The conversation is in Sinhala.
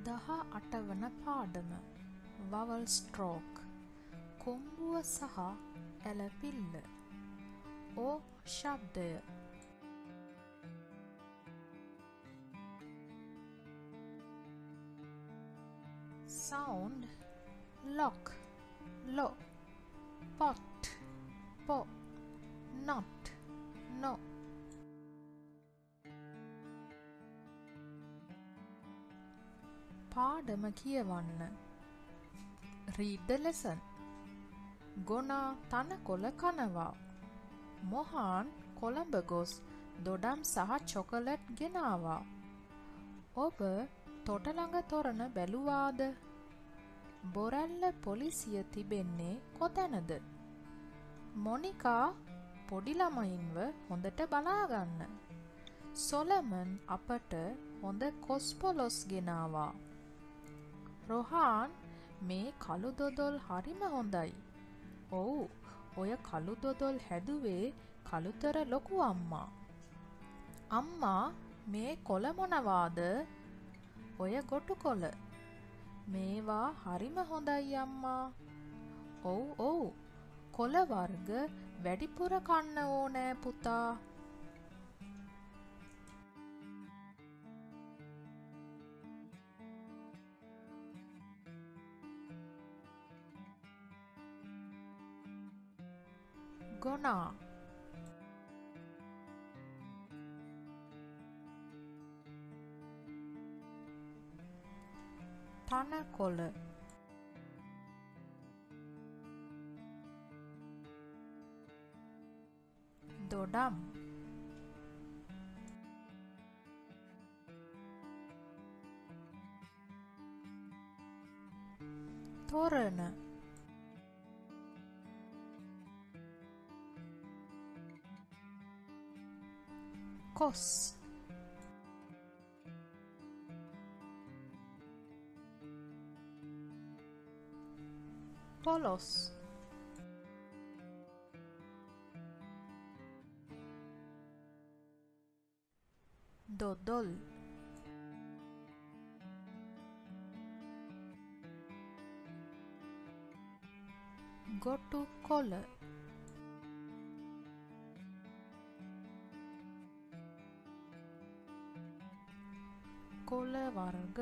18 වන පාඩම vowel stroke කොම්බුව සහ ඇලපිල්ල O ශබ්දය sound lock lo pot po not no පාඩම කියවන්න read the lesson ගොනා තනකොළ කනවා මොහාන් කොළඹ ගොස් දොඩම් සහ චොකලට් ගෙනාවා ඔබ තොට ළඟ තොරණ බැලුවාද බොරැල්ල පොලිසිය තිබෙන්නේ කොතැනද මොනිකා පොඩි ළමයින්ව හොඳට බලාගන්න සොලමන් අපට හොඳ කොස්පොලොස් ගෙනාවා රොහාන් මේ කළු දොදොල් හරිම හොඳයි ඔව් ඔය කළු දොදොල් හැදුවේ කළුතර ලොකු අම්මා මේ කොළ මොනවාද ඔය ගොටු කොළ මේවා හරිම හොඳයි අම්මා ඔව් කොළ වර්ග වැඩිපුර කන්න ඕනෑ පුතා ගොනා තනකොළ දොඩම් තොරණ කොස් පොලොස් දොදොල් ගොටු කොළ කොළ වර්ග